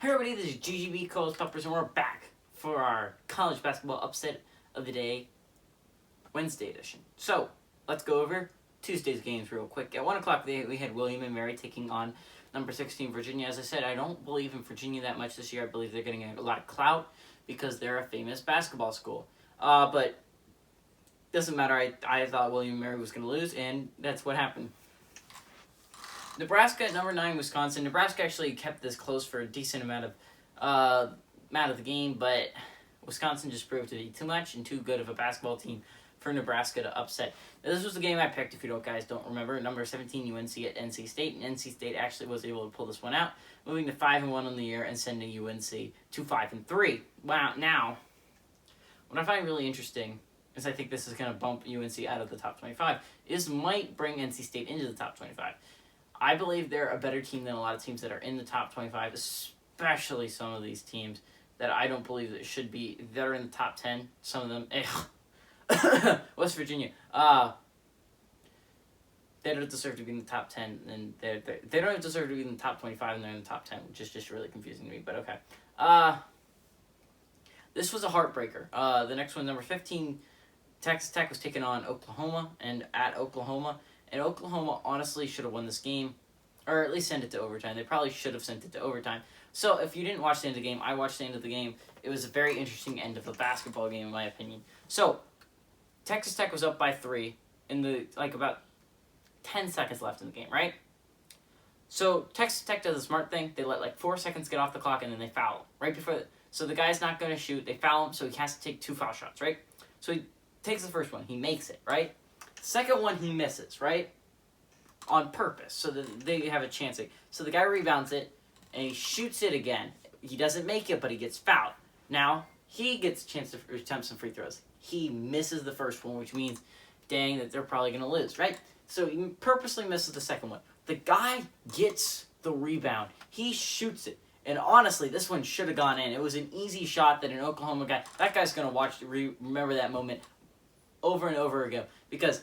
Hey everybody, this is GGB College Peppers, and we're back for our college basketball upset of the day, Wednesday edition. So, let's go over Tuesday's games real quick. At 1 o'clock, we had William and Mary taking on number 16 Virginia. As I said, I don't believe in Virginia that much this year. I believe they're getting a lot of clout because they're a famous basketball school. But doesn't matter. I thought William and Mary was going to lose, and that's what happened. Nebraska at number 9, Wisconsin. Nebraska actually kept this close for a decent amount of the game, but Wisconsin just proved to be too much and too good of a basketball team for Nebraska to upset. Now, this was the game I picked, if you guys don't remember. Number 17, UNC at NC State, and NC State actually was able to pull this one out, moving to 5-1 on the year and sending UNC to 5-3. Wow, now, what I find really interesting is I think this is going to bump UNC out of the top 25, is might bring NC State into the top 25. I believe they're a better team than a lot of teams that are in the top 25, especially some of these teams that I don't believe that should be, that are in the top 10. Some of them, West Virginia, they don't deserve to be in the top 10, and they don't deserve to be in the top 25, and they're in the top 10, which is just really confusing to me, but okay. This was a heartbreaker. The next one, number 15, Texas Tech was taking on Oklahoma, and at Oklahoma, and Oklahoma honestly should have won this game, or at least sent it to overtime. They probably should have sent it to overtime. So if you didn't watch the end of the game, I watched the end of the game. It was a very interesting end of a basketball game, in my opinion. So Texas Tech was up by 3 in the about 10 seconds left in the game, right? So Texas Tech does a smart thing. They let 4 seconds get off the clock, and then they foul right before. So the guy's not going to shoot. They foul him, so he has to take 2 foul shots, right? So he takes the first one. He makes it, right? Second one, he misses, right? On purpose, so that they have a chance. So the guy rebounds it, and he shoots it again. He doesn't make it, but he gets fouled. Now, he gets a chance to attempt some free throws. He misses the first one, which means, dang, that they're probably going to lose, right? So he purposely misses the second one. The guy gets the rebound. He shoots it. And honestly, this one should have gone in. It was an easy shot that an Oklahoma guy, that guy's going to remember that moment over and over again, because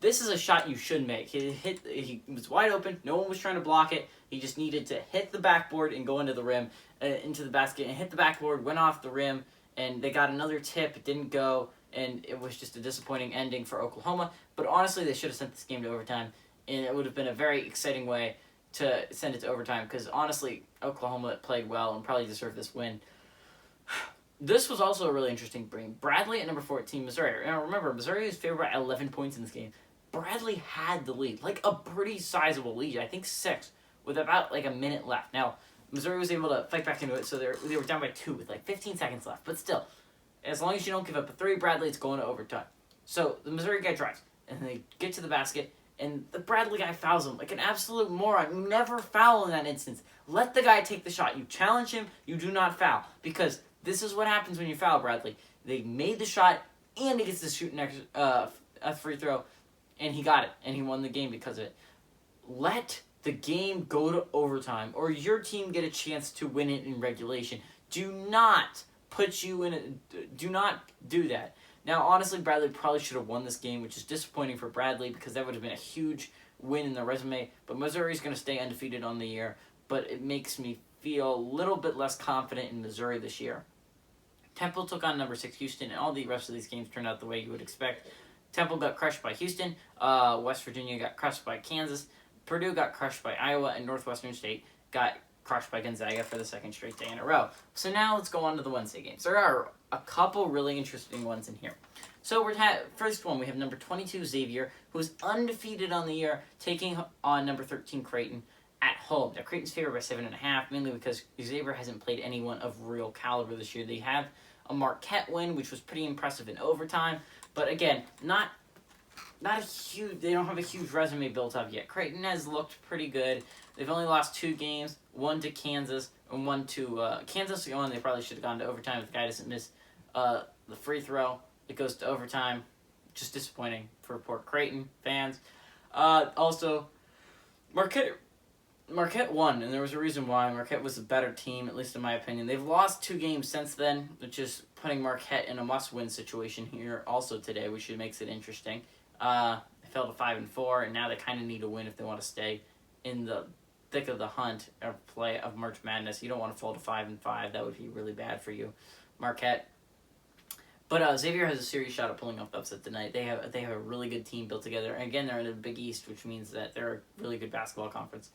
this is a shot you should make. He was wide open. No one was trying to block it. He just needed to hit the backboard and go into the rim, into the basket, and hit the backboard, went off the rim, and they got another tip. It didn't go, and it was just a disappointing ending for Oklahoma. But honestly, they should have sent this game to overtime, and it would have been a very exciting way to send it to overtime, because honestly, Oklahoma played well and probably deserved this win. This was also a really interesting game. Bradley at number 14, Missouri. Now remember, Missouri was favored by 11 points in this game. Bradley had the lead, a pretty sizable lead. I think 6, with about a minute left. Now, Missouri was able to fight back into it, so they were down by 2 with 15 seconds left. But still, as long as you don't give up a 3, Bradley, it's going to overtime. So the Missouri guy drives, and they get to the basket, and the Bradley guy fouls him like an absolute moron. You never foul in that instance. Let the guy take the shot. You challenge him, you do not foul, because this is what happens when you foul Bradley. They made the shot, and he gets to shoot a free throw, and he got it, and he won the game because of it. Let the game go to overtime, or your team get a chance to win it in regulation. Do not do not do that. Now, honestly, Bradley probably should have won this game, which is disappointing for Bradley, because that would have been a huge win in their resume. But Missouri's going to stay undefeated on the year, but it makes me feel a little bit less confident in Missouri this year. Temple took on number 6 Houston, and all the rest of these games turned out the way you would expect. Temple got crushed by Houston, West Virginia got crushed by Kansas, Purdue got crushed by Iowa, and Northwestern State got crushed by Gonzaga for the second straight day in a row. So now let's go on to the Wednesday games. There are a couple really interesting ones in here. So first one, we have number 22 Xavier, who is undefeated on the year, taking on number 13 Creighton at home. Now, Creighton's favored by 7.5, mainly because Xavier hasn't played anyone of real caliber this year. They have a Marquette win, which was pretty impressive in overtime. But again, not a huge. They don't have a huge resume built up yet. Creighton has looked pretty good. They've only lost 2 games, one to Kansas and one to Kansas. They probably should have gone to overtime if the guy doesn't miss the free throw. It goes to overtime. Just disappointing for poor Creighton fans. Also, Marquette won, and there was a reason why. Marquette was a better team, at least in my opinion. They've lost 2 games since then, which is putting Marquette in a must-win situation here also today, which makes it interesting. They fell to 5-4, and now they kind of need to win if they want to stay in the thick of the hunt of play of March Madness. You don't want to fall to 5-5. That would be really bad for you, Marquette. But Xavier has a serious shot at pulling off the upset tonight. They have a really good team built together. And again, they're in the Big East, which means that they're a really good basketball conference.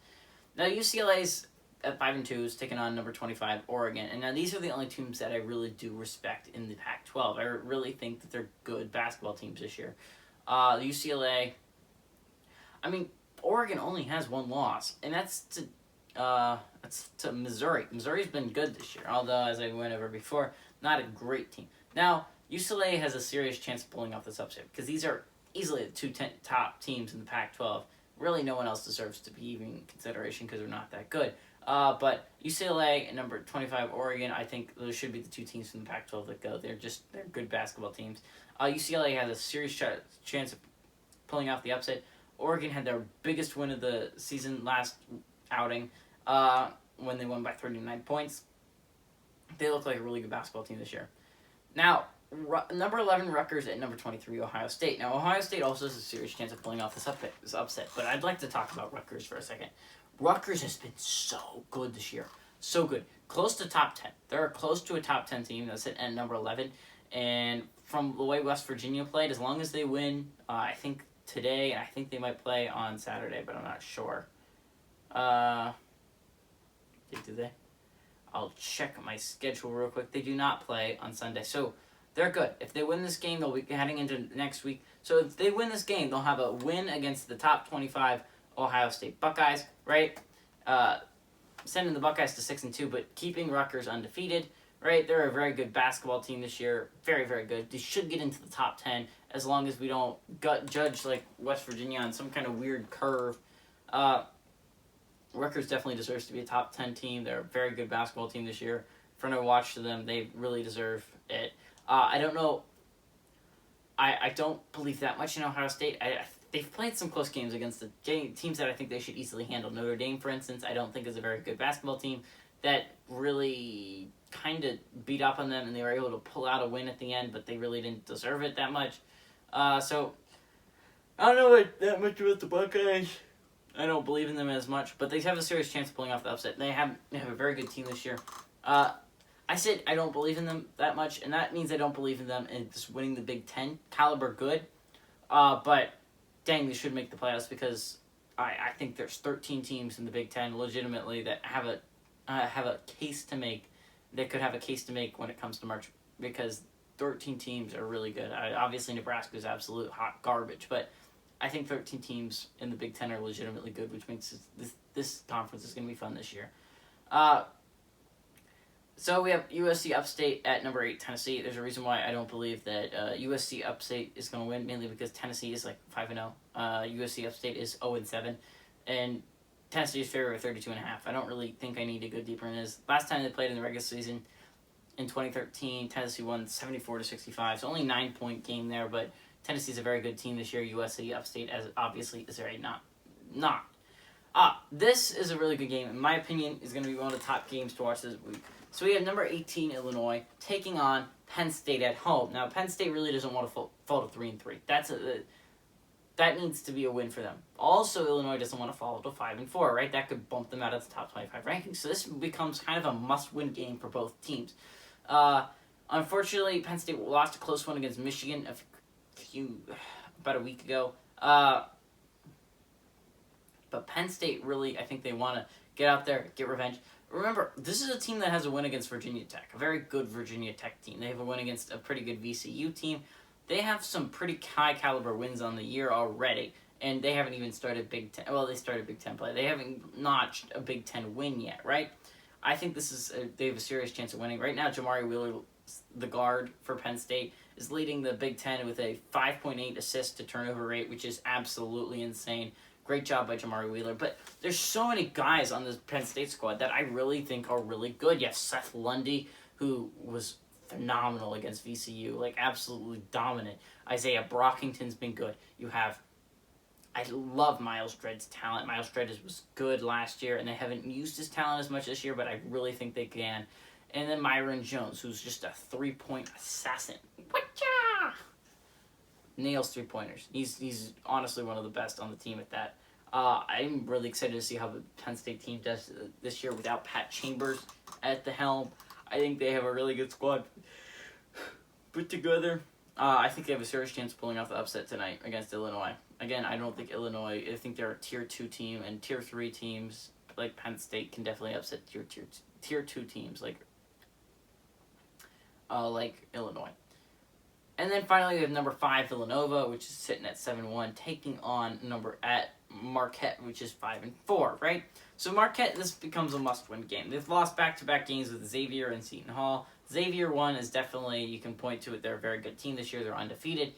Now UCLA's at 5-2 is taking on number 25 Oregon, and now these are the only teams that I really do respect in the Pac-12. I really think that they're good basketball teams this year. UCLA, I mean, Oregon only has one loss, and that's to Missouri. Missouri's been good this year, although as I went over before, not a great team. Now UCLA has a serious chance of pulling off this upset because these are easily the two top teams in the Pac-12. Really, no one else deserves to be even in consideration because they're not that good. But UCLA and number 25 Oregon, I think those should be the two teams from the Pac-12 that go. They're good basketball teams. UCLA has a serious chance of pulling off the upset. Oregon had their biggest win of the season last outing when they won by 39 points. They look like a really good basketball team this year. Now, number 11 Rutgers at number 23 Ohio State. Now, Ohio State also has a serious chance of pulling off this upset, but I'd like to talk about Rutgers for a second. Rutgers has been so good this year. So good. Close to top 10. They're close to a top 10 team that's at number 11. And from the way West Virginia played, as long as they win, I think today, I think they might play on Saturday, but I'm not sure. Do they? I'll check my schedule real quick. They do not play on Sunday. So they're good. If they win this game, they'll be heading into next week. So if they win this game, they'll have a win against the top 25 Ohio State Buckeyes, right? Sending the Buckeyes to 6-2, but keeping Rutgers undefeated, right? They're a very good basketball team this year. Very, very good. They should get into the top 10 as long as we don't judge like West Virginia on some kind of weird curve. Rutgers definitely deserves to be a top 10 team. They're a very good basketball team this year. From a watch to them, they really deserve it. I don't know. I don't believe that much in Ohio State. They've played some close games against the teams that I think they should easily handle. Notre Dame, for instance, I don't think is a very good basketball team that really kind of beat up on them, and they were able to pull out a win at the end, but they really didn't deserve it that much. So I don't know that much about the Buckeyes. I don't believe in them as much, but they have a serious chance of pulling off the upset. They have a very good team this year. I said I don't believe in them that much, and that means I don't believe in them in just winning the Big Ten. Caliber good, but dang, they should make the playoffs because I think there's 13 teams in the Big Ten legitimately that have a case to make. That could have a case to make when it comes to March because 13 teams are really good. Obviously, Nebraska is absolute hot garbage, but I think 13 teams in the Big Ten are legitimately good, which makes this conference is going to be fun this year. So we have USC Upstate at number 8, Tennessee. There's a reason why I don't believe that USC Upstate is going to win, mainly because Tennessee is like 5-0. USC Upstate is 0-7, and Tennessee is favored by 32.5. I don't really think I need to go deeper in this. Last time they played in the regular season in 2013, Tennessee won 74-65. So only 9-point game there, but Tennessee's a very good team this year. USC Upstate as obviously is very not. This is a really good game. In my opinion, is going to be one of the top games to watch this week. So we have number 18 Illinois taking on Penn State at home. Now Penn State really doesn't want to fall to 3-3. That needs to be a win for them. Also, Illinois doesn't want to fall to 5-4, right? That could bump them out of the top 25 rankings. So this becomes kind of a must-win game for both teams. Unfortunately, Penn State lost a close one against Michigan about a week ago. But Penn State really, I think they want to get out there, get revenge. Remember, this is a team that has a win against Virginia Tech, a very good Virginia Tech team. They have a win against a pretty good VCU team. They have some pretty high-caliber wins on the year already, and they haven't even started Big Ten. Well, they started Big Ten play. They haven't notched a Big Ten win yet, right? I think they have a serious chance of winning. Right now, Jamari Wheeler, the guard for Penn State, is leading the Big Ten with a 5.8 assist-to-turnover rate, which is absolutely insane. Great job by Jamari Wheeler. But there's so many guys on this Penn State squad that I really think are really good. You have Seth Lundy, who was phenomenal against VCU, like absolutely dominant. Isaiah Brockington's been good. I love Miles Dredd's talent. Miles Dredd was good last year, and they haven't used his talent as much this year, but I really think they can. And then Myron Jones, who's just a three-point assassin. Whatcha? Nails three-pointers. He's honestly one of the best on the team at that. I'm really excited to see how the Penn State team does this year without Pat Chambers at the helm. I think they have a really good squad put together. I think they have a serious chance of pulling off the upset tonight against Illinois. Again, I don't think Illinois, I think they're a Tier 2 team, and Tier 3 teams like Penn State can definitely upset Tier 2 teams like Illinois. And then finally, we have number 5, Villanova, which is sitting at 7-1, taking on Marquette, which is 5-4, right? So Marquette, this becomes a must-win game. They've lost back-to-back games with Xavier and Seton Hall. Xavier one is definitely, you can point to it, they're a very good team this year. They're undefeated.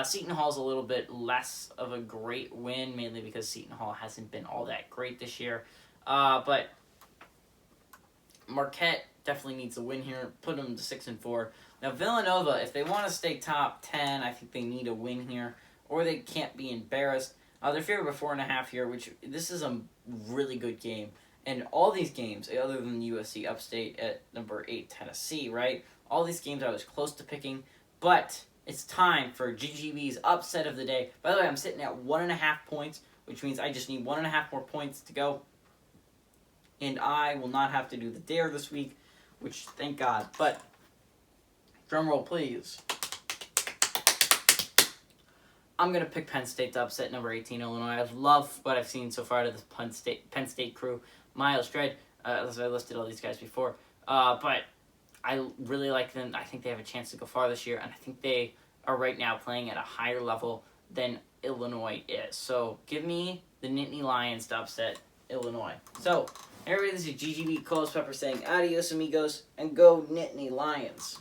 Seton Hall's a little bit less of a great win, mainly because Seton Hall hasn't been all that great this year. But Marquette definitely needs a win here. Put them to 6-4. Now Villanova, if they want to stay top 10, I think they need a win here, or they can't be embarrassed. They're favored by 4.5 here, which this is a really good game. And all these games, other than USC Upstate at number 8, Tennessee, right? All these games I was close to picking, but it's time for GGB's upset of the day. By the way, I'm sitting at 1.5 points, which means I just need 1.5 more points to go. And I will not have to do the dare this week, which thank God. But drum roll, please. I'm going to pick Penn State to upset number 18, Illinois. I love what I've seen so far out of this Penn State crew. Miles Dredd, as I listed all these guys before. But I really like them. I think they have a chance to go far this year, and I think they are right now playing at a higher level than Illinois is. So give me the Nittany Lions to upset Illinois. So, everybody, this is GGB Coles Pepper saying adios, amigos, and go Nittany Lions.